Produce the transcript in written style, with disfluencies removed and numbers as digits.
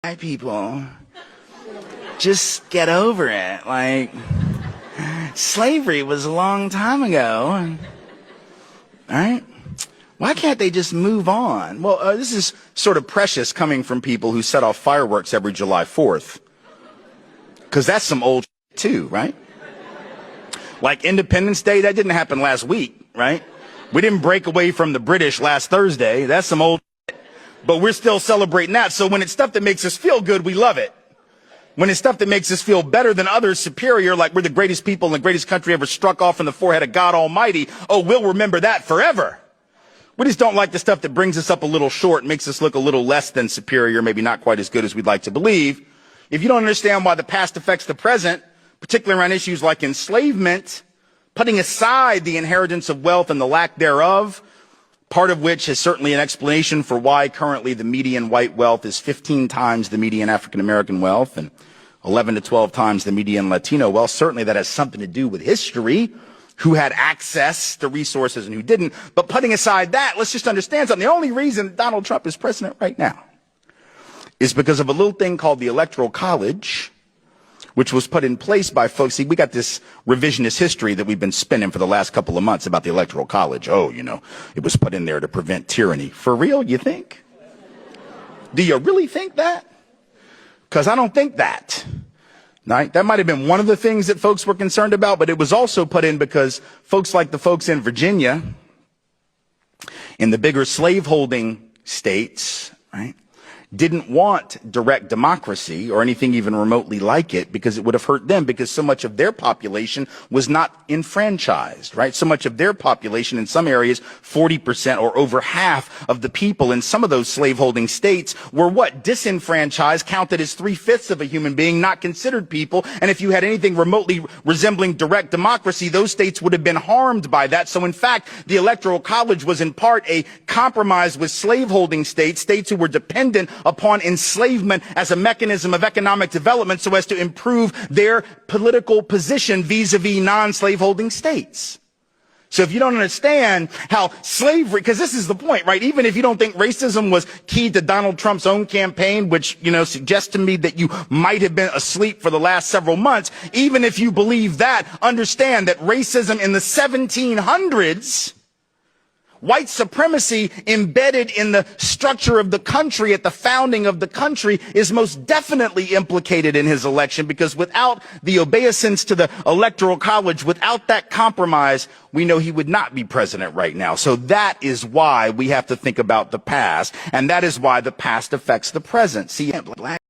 white people, just get over it. Like, slavery was a long time ago. All right? Why can't they just move on? Well, this is sort of precious coming from people who set off fireworks every July 4th. Because that's some old shit too, right? Like Independence Day, that didn't happen last week, right? We didn't break away from the British last Thursday. That's some old shit. But we're still celebrating that. So when it's stuff that makes us feel good, we love it. When it's stuff that makes us feel better than others, superior, like we're the greatest people in the greatest country ever struck off in the forehead of God Almighty, oh, we'll remember that forever. We just don't like the stuff that brings us up a little short, makes us look a little less than superior, maybe not quite as good as we'd like to believe. If you don't understand why the past affects the present, particularly around issues like enslavement, putting aside the inheritance of wealth and the lack thereof, part of which is certainly an explanation for why currently the median white wealth is 15 times the median African American wealth and 11 to 12 times the median Latino wealth. Certainly that has something to do with history, who had access to resources and who didn't. But putting aside that, let's just understand something. The only reason Donald Trump is president right now is because of a little thing called the Electoral College, which was put in place by folks. See, we got this revisionist history that we've been spinning for the last couple of months about the Electoral College. Oh, you know, it was put in there to prevent tyranny. For real, you think? Do you really think that? Because I don't think that. Right? That might have been one of the things that folks were concerned about, but it was also put in because folks like the folks in Virginia, in the bigger slaveholding states, right, didn't want direct democracy or anything even remotely like it because it would have hurt them, because so much of their population was not enfranchised, right? So much of their population in some areas, 40% or over half of the people in some of those slaveholding states were what? Disenfranchised, counted as 3/5 of a human being, not considered people. And if you had anything remotely resembling direct democracy, those states would have been harmed by that. So in fact, the Electoral College was in part a compromise with slaveholding states, states who were dependent upon enslavement as a mechanism of economic development so as to improve their political position vis-a-vis non-slaveholding states. So if you don't understand how slavery, because this is the point, right? Even if you don't think racism was key to Donald Trump's own campaign, which, you know, suggests to me that you might have been asleep for the last several months, even if you believe that, understand that racism in the 1700s, white supremacy embedded in the structure of the country at the founding of the country, is most definitely implicated in his election, because without the obeisance to the Electoral College, without that compromise, we know he would not be president right now. So that is why we have to think about the past, and that is why the past affects the present. See, black